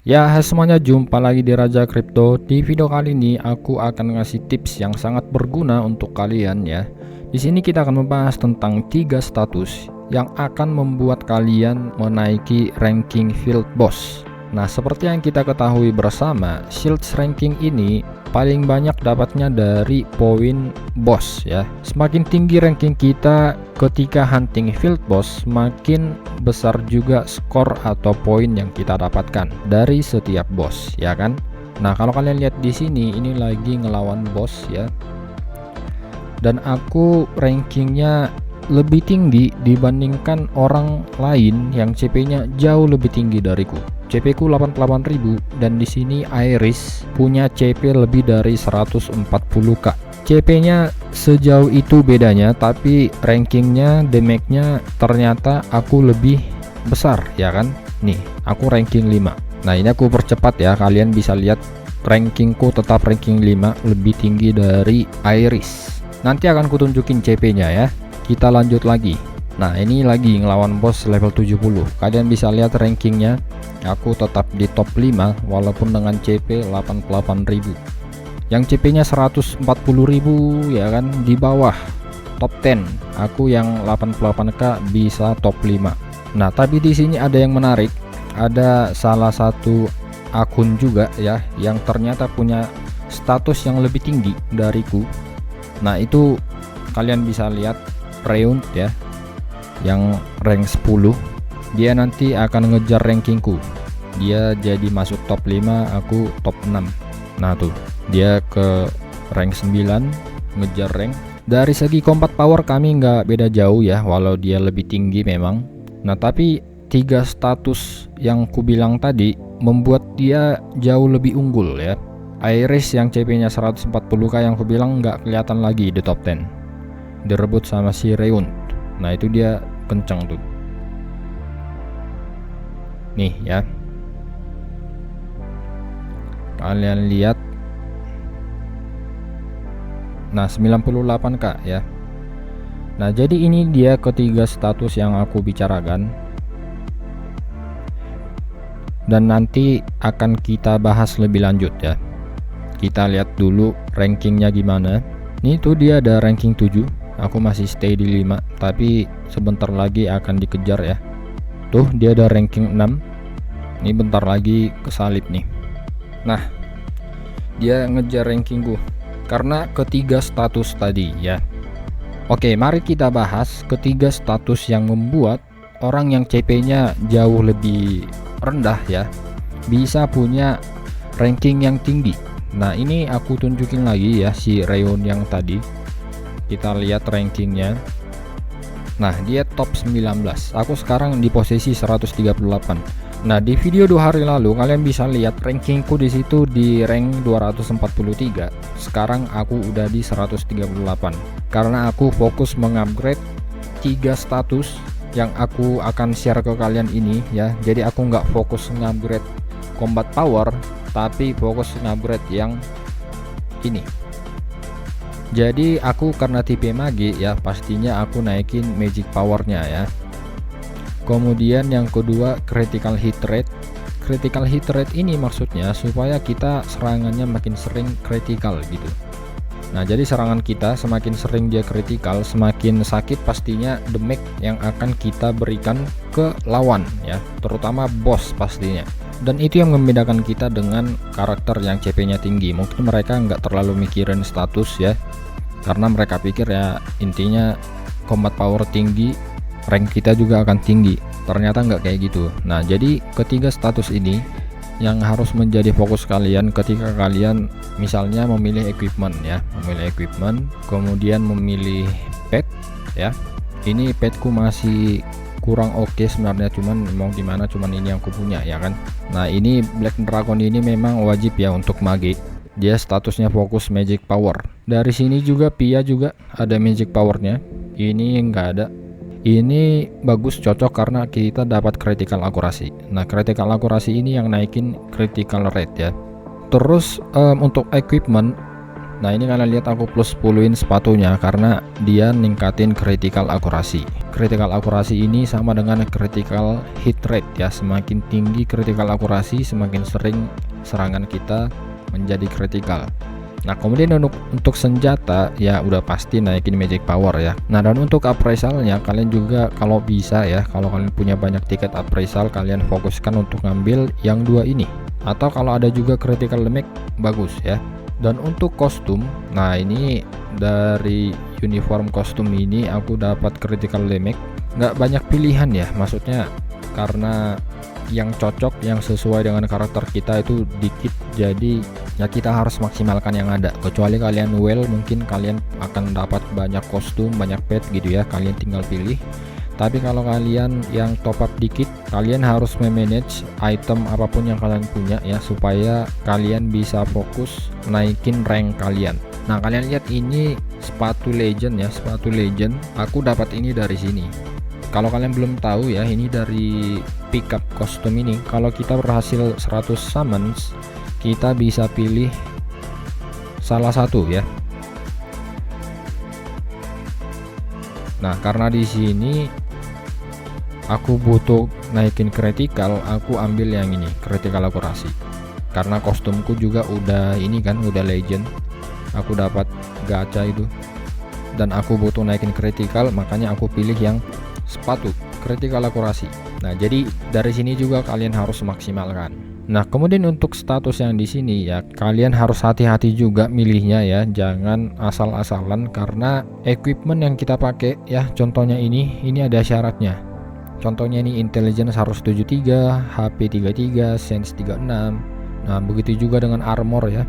Ya, hai semuanya, jumpa lagi di Raja Kripto. Di video kali ini aku akan ngasih tips yang sangat berguna untuk kalian ya. Di sini kita akan membahas tentang 3 status yang akan membuat kalian menaiki ranking field boss. Nah, seperti yang kita ketahui bersama, shields ranking ini paling banyak dapatnya dari poin boss ya. Semakin tinggi ranking kita ketika hunting field boss, semakin besar juga skor atau poin yang kita dapatkan dari setiap boss ya kan. Nah, kalau kalian lihat di sini, ini lagi ngelawan boss ya. Dan aku rankingnya lebih tinggi dibandingkan orang lain yang CP-nya jauh lebih tinggi dariku. CP ku 88.000 dan di sini Iris punya CP lebih dari 140k. CP-nya sejauh itu bedanya, tapi rankingnya, damage-nya ternyata aku lebih besar ya kan. Nih, aku ranking 5. Nah, ini aku percepat ya, kalian bisa lihat rankingku tetap ranking 5, lebih tinggi dari Iris. Nanti akan kutunjukin CP-nya ya. Kita lanjut lagi. Nah, ini lagi ngelawan bos level 70. Kalian bisa lihat rankingnya, aku tetap di top 5 walaupun dengan CP 88.000. Yang CP-nya 140.000 ya kan, di bawah top 10. Aku yang 88k bisa top 5. Nah, tapi di sini ada yang menarik. Ada salah satu akun juga ya yang ternyata punya status yang lebih tinggi dariku. Nah, itu kalian bisa lihat Reun ya, yang rank 10. Dia nanti akan ngejar rankingku. Dia jadi masuk top 5, aku top 6. Nah tuh, dia ke rank 9, ngejar rank. Dari segi combat power kami nggak beda jauh ya, walau dia lebih tinggi memang. Nah, tapi 3 status yang ku bilang tadi membuat dia jauh lebih unggul ya. Iris yang CP-nya 140k yang ku bilang nggak kelihatan lagi di top 10. Direbut sama si Reun. Nah, itu dia kencang tuh. Nih ya, kalian lihat. Nah, 98k ya. Nah, jadi ini dia ketiga status yang aku bicarakan, dan nanti akan kita bahas lebih lanjut ya. Kita lihat dulu rankingnya gimana. Ini tuh dia ada ranking 7, aku masih stay di 5, tapi sebentar lagi akan dikejar ya. Tuh dia ada ranking 6, ini bentar lagi kesalip nih. Nah, dia ngejar rankingku karena ketiga status tadi ya. Oke, mari kita bahas ketiga status yang membuat orang yang CP-nya jauh lebih rendah ya bisa punya ranking yang tinggi. Nah, ini aku tunjukin lagi ya si Reun yang tadi. Kita lihat rankingnya. Nah, dia top 19. Aku sekarang di posisi 138. Nah, di video 2 hari lalu kalian bisa lihat rankingku di situ di rank 243. Sekarang aku udah di 138 karena aku fokus mengupgrade 3 status yang aku akan share ke kalian ini ya. Jadi aku nggak fokus mengupgrade combat power, tapi fokus mengupgrade yang ini. Jadi aku karena tipe mage ya, pastinya aku naikin magic powernya ya. Kemudian yang kedua, critical hit rate. Critical hit rate ini maksudnya supaya kita serangannya makin sering critical gitu. Nah, jadi serangan kita semakin sering dia critical, semakin sakit pastinya damage yang akan kita berikan ke lawan ya, terutama boss pastinya. Dan itu yang membedakan kita dengan karakter yang CP-nya tinggi. Mungkin mereka nggak terlalu mikirin status ya, karena mereka pikir ya intinya combat power tinggi, rank kita juga akan tinggi. Ternyata nggak kayak gitu. Nah, jadi ketiga status ini yang harus menjadi fokus kalian ketika kalian misalnya memilih equipment ya, memilih equipment, kemudian memilih pet ya. Ini petku masih kurang oke sebenarnya, cuman mau gimana, cuman ini yang aku punya ya kan. Nah, ini Black Dragon ini memang wajib ya untuk mage. Dia statusnya fokus magic power. Dari sini juga Pia juga ada magic powernya. Ini enggak ada. Ini bagus, cocok karena kita dapat critical akurasi. Nah, critical akurasi ini yang naikin critical rate ya. Terus untuk equipment, nah ini kalian lihat aku plus 10in sepatunya karena dia ningkatin critical akurasi. critical akurasi ini sama dengan critical hit rate ya. Semakin tinggi critical akurasi, semakin sering serangan kita menjadi critical. Nah, kemudian untuk senjata ya udah pasti naikin magic power ya. Nah, dan untuk appraisalnya kalian juga kalau bisa ya, kalau kalian punya banyak tiket appraisal, kalian fokuskan untuk ngambil yang dua ini. Atau kalau ada juga critical damage, bagus ya. Dan untuk kostum, nah ini dari uniform kostum ini aku dapat critical damage. Nggak banyak pilihan ya, maksudnya karena yang cocok, yang sesuai dengan karakter kita itu dikit, jadi ya kita harus maksimalkan yang ada. Kecuali kalian well, mungkin kalian akan dapat banyak kostum, banyak pet gitu ya, kalian tinggal pilih. Tapi kalau kalian yang top up dikit, kalian harus memanage item apapun yang kalian punya ya, supaya kalian bisa fokus naikin rank kalian. Nah, kalian lihat ini sepatu legend ya, sepatu legend aku dapat ini dari sini. Kalau kalian belum tahu ya, ini dari pickup kostum ini. Kalau kita berhasil 100 summons, kita bisa pilih salah satu ya. Nah, karena di sini aku butuh naikin critical, aku ambil yang ini, critical akurasi. Karena kostumku juga udah ini kan, udah legend. Aku dapat gacha itu. Dan aku butuh naikin critical, makanya aku pilih yang sepatu critical akurasi. Nah, jadi dari sini juga kalian harus maksimalkan. Nah, kemudian untuk status yang di sini ya, kalian harus hati-hati juga milihnya ya, jangan asal-asalan, karena equipment yang kita pakai ya, contohnya ini ada syaratnya. Contohnya ini intelligence harus 73, HP 33, sense 36. Nah, begitu juga dengan armor ya.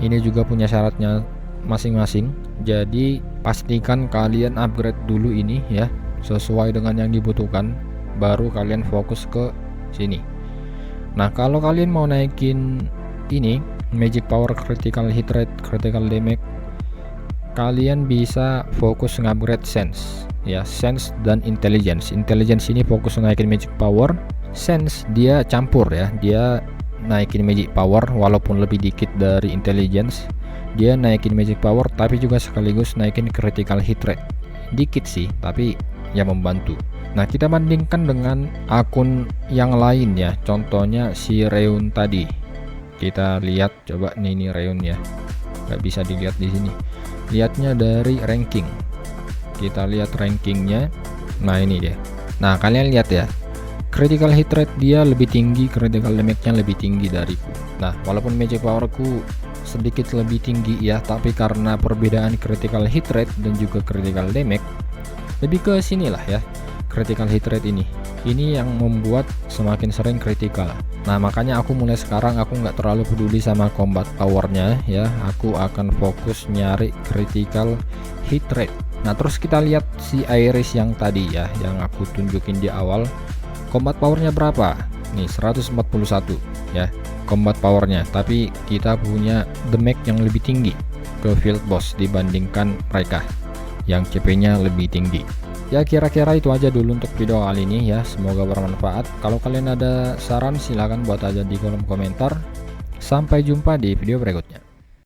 Ini juga punya syaratnya masing-masing. Jadi pastikan kalian upgrade dulu ini ya, sesuai dengan yang dibutuhkan, baru kalian fokus ke sini. Nah, kalau kalian mau naikin ini magic power, critical hit rate, critical damage, kalian bisa fokus ngupgrade sense ya, sense dan intelligence. Intelligence ini fokus naikin magic power, sense dia campur ya, dia naikin magic power walaupun lebih dikit dari intelligence, dia naikin magic power tapi juga sekaligus naikin critical hit rate. Dikit sih, tapi yang membantu. Nah, kita bandingkan dengan akun yang lain ya, contohnya si Reun tadi. Kita lihat coba nih, ini Reun ya, nggak bisa dilihat di sini, lihatnya dari ranking. Kita lihat rankingnya. Nah, ini dia. Nah, kalian lihat ya, critical hit rate dia lebih tinggi, critical damage-nya lebih tinggi dariku. Nah, walaupun magic powerku sedikit lebih tinggi ya, tapi karena perbedaan critical hit rate dan juga critical damage, lebih ke sinilah ya, critical hit rate ini yang membuat semakin sering critical. Nah, makanya aku mulai sekarang aku nggak terlalu peduli sama combat powernya ya, aku akan fokus nyari critical hit rate. Nah, terus kita lihat si Iris yang tadi ya, yang aku tunjukin di awal, combat powernya berapa nih, 141 ya combat powernya, tapi kita punya damage yang lebih tinggi ke field boss dibandingkan mereka yang CP-nya lebih tinggi. Ya, kira-kira itu aja dulu untuk video kali ini ya, semoga bermanfaat. Kalau kalian ada saran silahkan buat aja di kolom komentar. Sampai jumpa di video berikutnya.